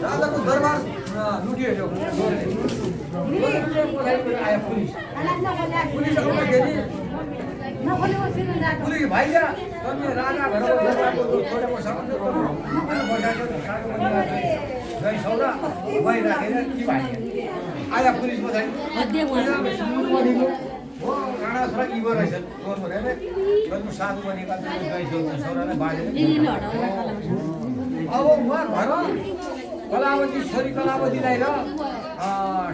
राजाको दरबार लुटियो आयो पुलिस आउँदाखेरि पुलिस भाइजा तन्ने राजा घरको दरबारको छोडेको सामान गई सौदा गई राखेर के भाइ आया पुलिस पछाडि राणा छोरा इगो रहेछ गर्नु अरे गर्नु साधु बनेका गई सौरालाई बाजेर अब उहाँ घर कलावती छोरी कलावतीलाई र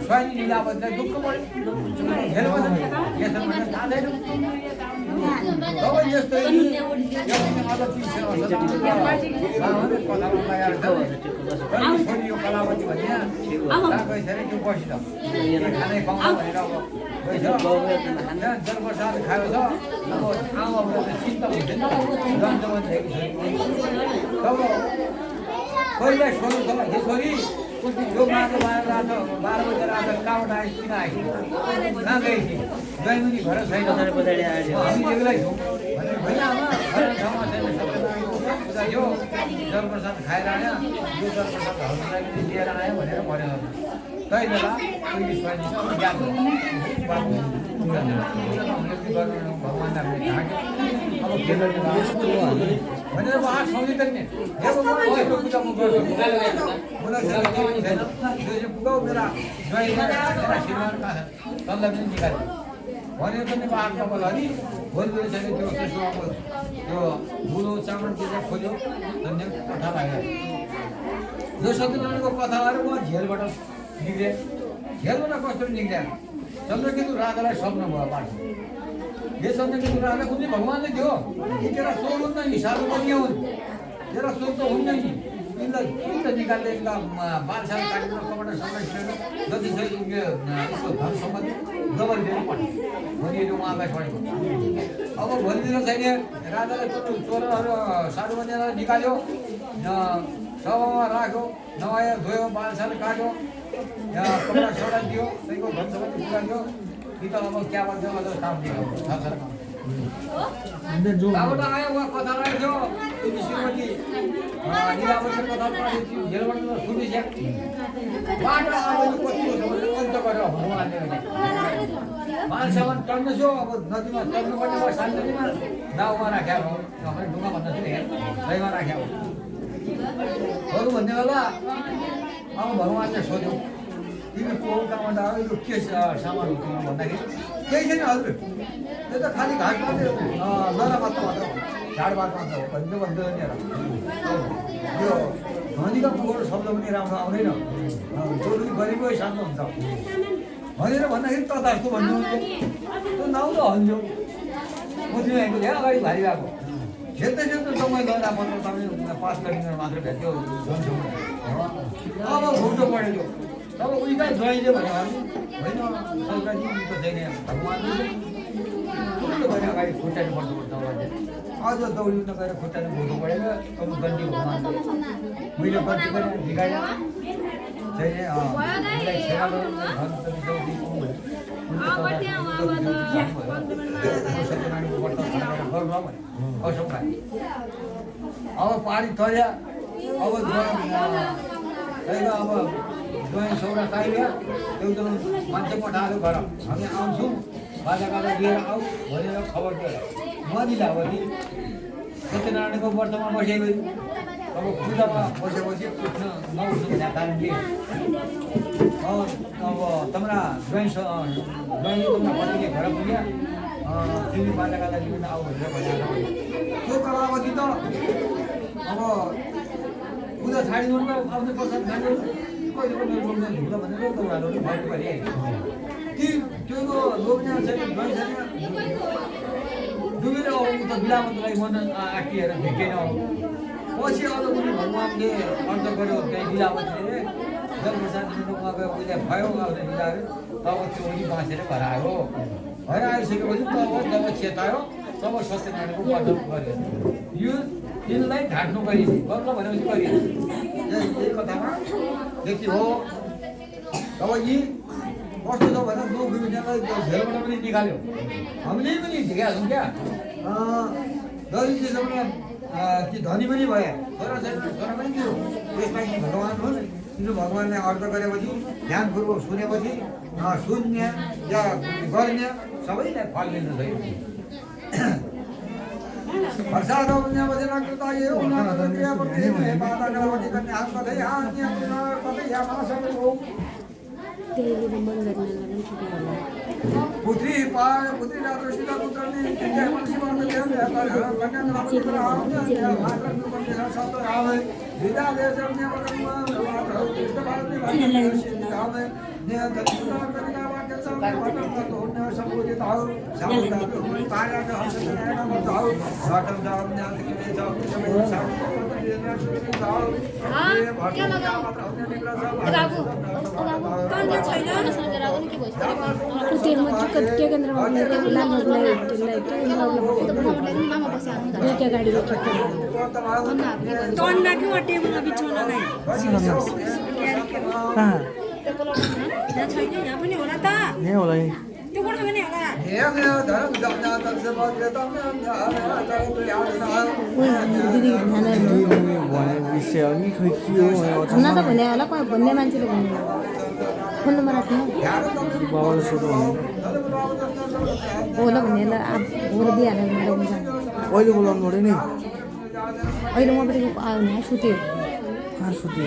स्वानी लीलावतीलाई दुःख पऱ्यो यसो भनेर जाँदैन तब यस्तै छोरी यो कलावती भने गइसकेर त्यो बसिद खानै पाउँछ भनेर अब गइछ जलप्रसाद खाएको छ अब आमाबाट चिन्ता हुँदैन जन्जमदेखि तब पहिला सोध्नु छ हे छोरी यो माटो बाह्र बजे रात कहाँबाट आयो किन आयो कहाँ गएपछि जैमुनी घर छैन हामी एक्लै छौँ भने होइन आमा घर ठाउँमा छैन सबैजना यो जलप्रसाद खाएर आयो यो जलप्रसाद हस्पिटल लिएर आयो भनेर भन्यो तै बेला उहिले स्वानीसँग याद भगवान् हामीले ढाक्यो अब भनेर उहाँ सम्झिँदै नि पूजा म गर्छु पुगाउ मेरा मेरा श्रीमान कहाँ छ तल्लाई पनि निकाल्यो भनेर पनि बाघ तपाईँलाई अनि भोलि छैन त्यो त्यसो अब त्यो बुलो चामल के चाहिँ खोल्यो धन्य कथा लाग्यो यो सत्यनारायणको कथा लगाएर म झेलबाट निक्लेँ झेलबाट कसरी निक्ल्या चन्द्रकेतु राजालाई स्वप्न भयो पाठ ये चन्द्रकेतु राजा कुनै भगवान्ले दियो कि तेरा सोल हुन्न नि साधु पनि हुन् तेरा सोल त हुन्न नि तिमीलाई किन निकाल्दै बालसाल काटेर कपडा सबै जति छ यसको धन सम्पत्ति डबल दिएर पठायो भोलि उहाँलाई छोडेको अब भोलितिर छैन राजाले चोरहरू साधु बनेर निकाल्यो सभामा राख्यो नवायो धोयो बालसाल काट्यो कपडा सडा दियो त्यहीको धन सम्पत्ति पुऱ्यायो कि त अब क्या भन्छ काम दियो कहाँबाट आयो उहाँ कथा लाग्यो तिमी श्रीमती लीलावती कथा पढ्यो झेलबाट सुनिस्या बाटो आयो कतिको छ भने अन्त गरेर भगवान्ले मान्छेमा टन्नेछु अब नदीमा टन्नुपर्ने भयो शान्तिमा नाउँमा राख्या हो ढुङ्गा भन्दा चाहिँ दैमा राख्या हो अरू भन्ने बेला अब भगवान्ले सोध्यो तिमी को कहाँबाट आयो यो के सामान हो तिम्रो भन्दाखेरि केही छैन हजुर त्यो त खालि घाट मात्रै नरा मात्र मात्र झाडबाट मात्र हो भन्दै भन्दैन यो धनीका पोहोर शब्द पनि राम्रो आउँदैन जो पनि गरिबै सानो हुन्छ भनेर भन्दाखेरि ततास्तो भन्नुहुन्छ त्यो नाउँ त हल्यो म तिमीहरूको धेरै अगाडि भारी भएको खेल्दै समय गर्दा मात्र तपाईँ पास गरिदिनु मात्र भेट्यो अब फोटो पढेको तब उहीँ ज्वाइँले भन्यो होइन सौराजी त छैन भगवान्ले ठुलो गएर अगाडि खुट्टाले बढ्नुपर्छ अझ दौडी नगएर खुट्टाले भोटो पढेर तब गन्ती भगवान्ले मैले गन्ती गरेर भिगाएर छैन सत्यनारायणको व्रत गर्नु कसम खाए अब पारी तर्या अब अब ज्वाइँ सौरा चाहियो एउटा मान्छे पठाएर घर हामी आउँछौँ बाजागाजा लिएर आऊ भनेर खबर दिएर म लीलावती सत्यनारायणको व्रतमा बसेको अब पूजामा बसेपछि उठ्न नउठ्नु भन्ने कारणले अब तम्रा ज्वाइँ तम्रा पतिले घर पुग्या तिमी बाजागाजा लिन आऊ भनेर भनेर त्यो कलावती त अब पूजा छाडिनु त आफ्नो प्रसाद खानु कहिले पनि बोल्दैन ढुङ्गा भनेर दौडालो भएको गरी त्यो लोग्ने छैन ज्वाइँ छैन डुबेर उता बिलावन्तलाई मन आँटिएर भेटेन पछि अझ उनी भगवान्ले अर्थ गर्यो त्यहाँ लीलावतीले जलप्रसाद दिनु उहाँको उहिले भयो लीलाहरू तब त्यो उनी बाँचेर घर आयो घर आइसकेपछि तब जब चेतायो तब सत्यनारायणको व्रत गर्यो यो तिनलाई ढाँट्नु गरियो गर्नु भनेपछि गरियो यही कथामा देखि हो तब यी कस्तो छ भने दो विभिन्नलाई झेलबाट पनि निकाल्यो हामीले पनि ढिका छौँ क्या दरिद्रसम्म कि धनी पनि भए छोरा पनि त्यो यसमा भगवान् हुन् विष्णु भगवानले अर्थ गरेपछि ध्यानपूर्वक सुनेपछि शून्य या गर्ने सबैलाई फल लिनु छैन प्रसाद पुत्री पुत्री पुत्रले भन्ना त भने होला भन्ने मान्छेले भन्ने फोन नम्बर राख्नु होला भन्नेलाई भोर बिहान अहिले बोलाउनु पऱ्यो नि अहिले म पनि आयो नि सुत्यो कहाँ सुत्यो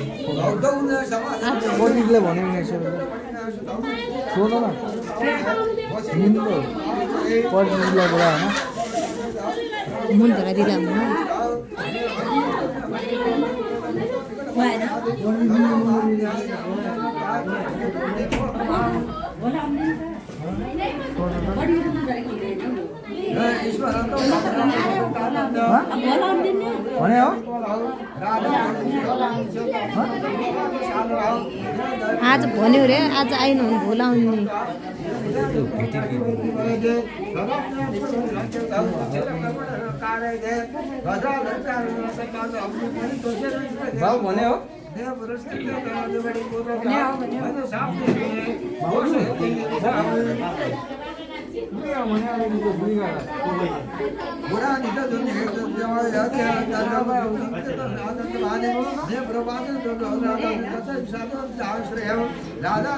बडीले भन्यो नि सोध न निम्तो बडीलाई बोला होइन मन धराइदिँदा भने हो आज भन्यो रे आज आइनु भोला आउने बाबु भने हो राधा